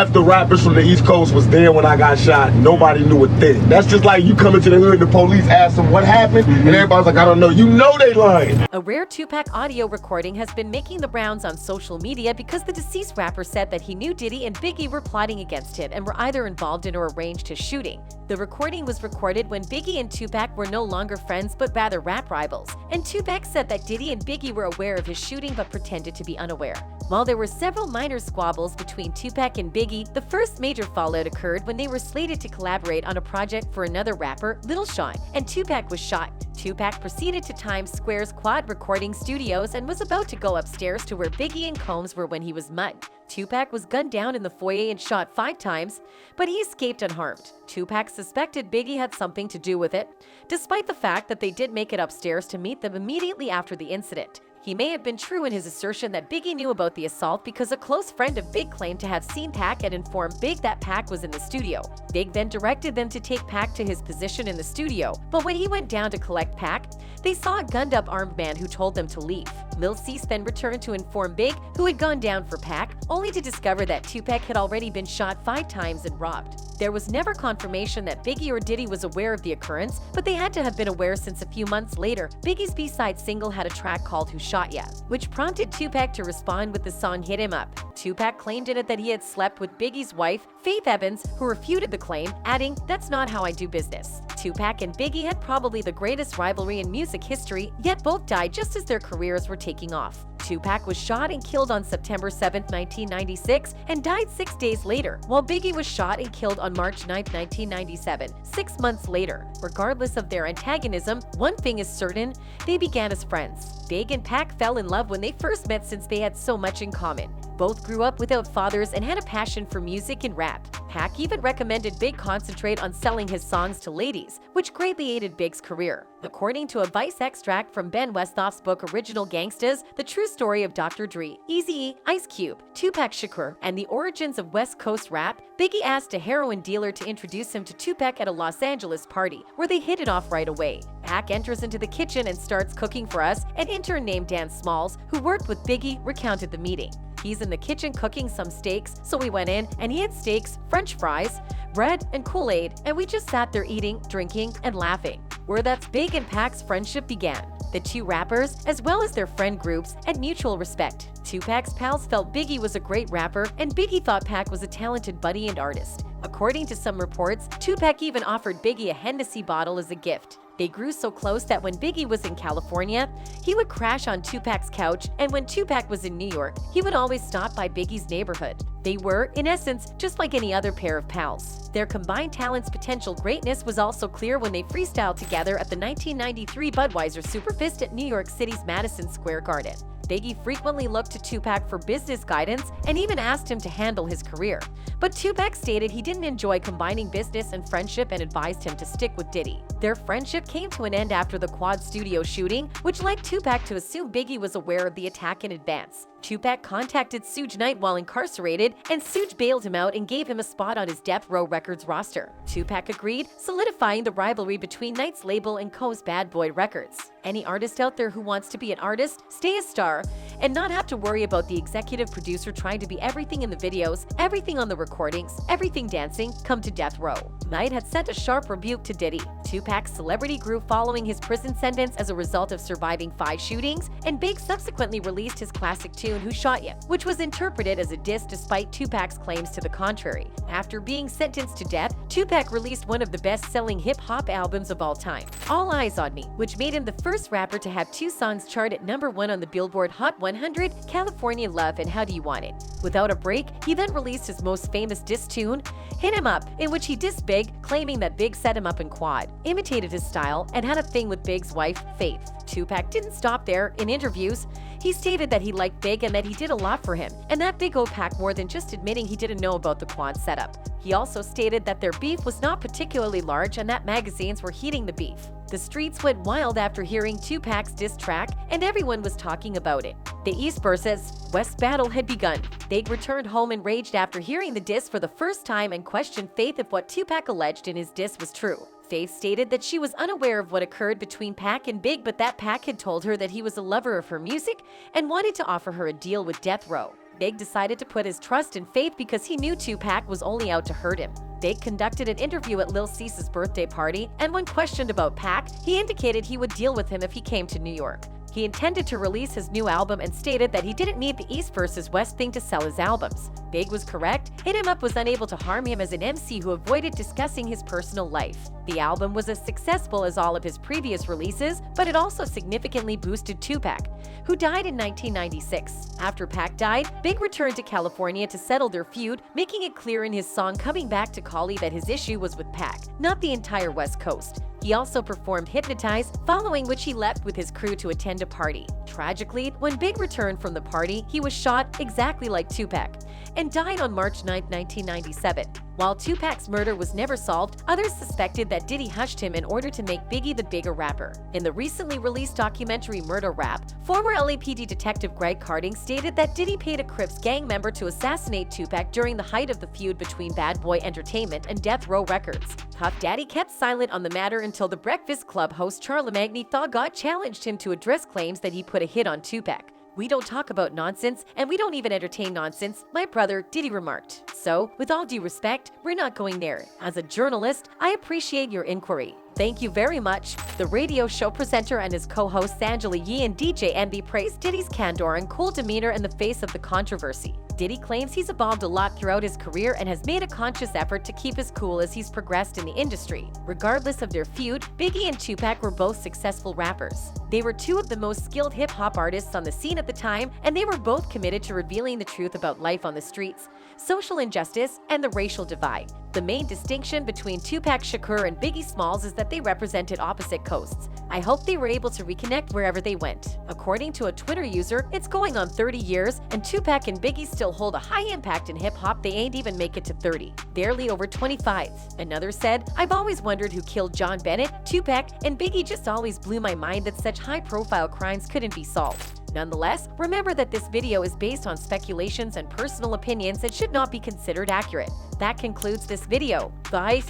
half the rappers from the East Coast was there when I got shot. Nobody knew a thing. That's just like you come into the hood and the police ask them what happened, and everybody's like, I don't know. You know they lying. A rare Tupac audio recording has been making the rounds on social media because the deceased rapper said that he knew Diddy and Biggie were plotting against him and were either involved in or arranged his shooting. The recording was recorded when Biggie and Tupac were no longer friends but rather rap rivals, and Tupac said that Diddy and Biggie were aware of his shooting but pretended to be unaware. While there were several minor squabbles between Tupac and Biggie, the first major fallout occurred when they were slated to collaborate on a project for another rapper, Lil Sean, and Tupac was shot. Tupac proceeded to Times Square's Quad Recording Studios and was about to go upstairs to where Biggie and Combs were when he was mugged. Tupac was gunned down in the foyer and shot 5 times, but he escaped unharmed. Tupac suspected Biggie had something to do with it, despite the fact that they did make it upstairs to meet them immediately after the incident. He may have been true in his assertion that Biggie knew about the assault because a close friend of Big claimed to have seen Pac and informed Big that Pac was in the studio. Big then directed them to take Pac to his position in the studio, but when he went down to collect Pac, they saw a gunned-up armed man who told them to leave. Lil Cease then returned to inform Big, who had gone down for Pac, only to discover that Tupac had already been shot 5 times and robbed. There was never confirmation that Biggie or Diddy was aware of the occurrence, but they had to have been aware since a few months later, Biggie's B-side single had a track called Who Shot Ya, which prompted Tupac to respond with the song Hit Him Up. Tupac claimed in it that he had slept with Biggie's wife, Faith Evans, who refuted the claim, adding, "That's not how I do business." Tupac and Biggie had probably the greatest rivalry in music history, yet both died just as their careers were taking off. Tupac was shot and killed on September 7, 1996, and died 6 days later, while Biggie was shot and killed on March 9, 1997, 6 months later. Regardless of their antagonism, one thing is certain, they began as friends. Big and Pac fell in love when they first met since they had so much in common. Both grew up without fathers and had a passion for music and rap. Pac even recommended Big concentrate on selling his songs to ladies, which greatly aided Big's career. According to a Vice extract from Ben Westhoff's book Original Gangstas, The True Story of Dr. Dre, Eazy-E, Ice Cube, Tupac Shakur, and the Origins of West Coast Rap, Biggie asked a heroin dealer to introduce him to Tupac at a Los Angeles party, where they hit it off right away. Pac enters into the kitchen and starts cooking for us. An intern named Dan Smalls, who worked with Biggie, recounted the meeting. He's in the kitchen cooking some steaks, so we went in and he had steaks, french fries, bread, and Kool-Aid, and we just sat there eating, drinking, and laughing. Where that's Big and Pac's friendship began. The two rappers, as well as their friend groups, had mutual respect. Tupac's pals felt Biggie was a great rapper, and Biggie thought Pac was a talented buddy and artist. According to some reports, Tupac even offered Biggie a Hennessy bottle as a gift. They grew so close that when Biggie was in California, he would crash on Tupac's couch, and when Tupac was in New York, he would always stop by Biggie's neighborhood. They were, in essence, just like any other pair of pals. Their combined talent's potential greatness was also clear when they freestyled together at the 1993 Budweiser Superfest at New York City's Madison Square Garden. Biggie frequently looked to Tupac for business guidance and even asked him to handle his career. But Tupac stated he didn't enjoy combining business and friendship and advised him to stick with Diddy. Their friendship came to an end after the Quad Studio shooting, which led Tupac to assume Biggie was aware of the attack in advance. Tupac contacted Suge Knight while incarcerated, and Suge bailed him out and gave him a spot on his Death Row Records roster. Tupac agreed, solidifying the rivalry between Knight's label and Co's Bad Boy Records. Any artist out there who wants to be an artist, stay a star, and not have to worry about the executive producer trying to be everything in the videos, everything on the recordings, everything dancing, come to Death Row. Knight had sent a sharp rebuke to Diddy. Tupac's celebrity grew following his prison sentence as a result of surviving 5 shootings, and Big subsequently released his classic tune Who Shot Ya, which was interpreted as a diss despite Tupac's claims to the contrary. After being sentenced to death, Tupac released one of the best-selling hip-hop albums of all time, All Eyes on Me, which made him the first rapper to have 2 songs chart at #1 on the Billboard Hot 100, California Love and How Do You Want It. Without a break, he then released his most famous diss tune, Hit Him Up, in which he dissed Big, claiming that Big set him up in quad, imitated his style, and had a thing with Big's wife, Faith. Tupac didn't stop there. In interviews, he stated that he liked Big and that he did a lot for him, and that Big owed Pac more than just admitting he didn't know about the quad setup. He also stated that their beef was not particularly large and that magazines were heating the beef. The streets went wild after hearing Tupac's diss track, and everyone was talking about it. The East versus West battle had begun. Big returned home enraged after hearing the diss for the first time and questioned Faith if what Tupac alleged in his diss was true. Faith stated that she was unaware of what occurred between Pac and Big, but that Pac had told her that he was a lover of her music and wanted to offer her a deal with Death Row. Big decided to put his trust and faith because he knew Tupac was only out to hurt him. Big conducted an interview at Lil Cease's birthday party, and when questioned about Pac, he indicated he would deal with him if he came to New York. He intended to release his new album and stated that he didn't need the East versus West thing to sell his albums. Big was correct. Hit 'Em Up was unable to harm him as an MC who avoided discussing his personal life. The album was as successful as all of his previous releases, but it also significantly boosted Tupac, who died in 1996. After Pac died, Big returned to California to settle their feud, making it clear in his song Coming Back to Cali that his issue was with Pac, not the entire West Coast. He also performed Hypnotize, following which he left with his crew to attend a party. Tragically, when Big returned from the party, he was shot exactly like Tupac and died on March 9, 1997. While Tupac's murder was never solved, others suspected that Diddy hushed him in order to make Biggie the bigger rapper. In the recently released documentary Murder Rap, former LAPD detective Greg Carding stated that Diddy paid a Crips gang member to assassinate Tupac during the height of the feud between Bad Boy Entertainment and Death Row Records. Puff Daddy kept silent on the matter until the Breakfast Club host Charlamagne Tha God challenged him to address claims that he put a hit on Tupac. "We don't talk about nonsense, and we don't even entertain nonsense," my brother Diddy remarked. So, with all due respect, we're not going there. As a journalist, I appreciate your inquiry. Thank you very much. The radio show presenter and his co-hosts Angela Yee and DJ Envy praised Diddy's candor and cool demeanor in the face of the controversy. Diddy claims he's evolved a lot throughout his career and has made a conscious effort to keep his cool as he's progressed in the industry. Regardless of their feud, Biggie and Tupac were both successful rappers. They were two of the most skilled hip-hop artists on the scene at the time, and they were both committed to revealing the truth about life on the streets, social injustice, and the racial divide. The main distinction between Tupac Shakur and Biggie Smalls is that they represented opposite coasts. I hope they were able to reconnect wherever they went. According to a Twitter user, it's going on 30 years, and Tupac and Biggie still hold a high impact in hip-hop. They ain't even make it to 30. Barely over 25. Another said, "I've always wondered who killed John Bennett. Tupac and Biggie just always blew my mind that such high-profile crimes couldn't be solved." Nonetheless, remember that this video is based on speculations and personal opinions and should not be considered accurate. That concludes this video. Bye!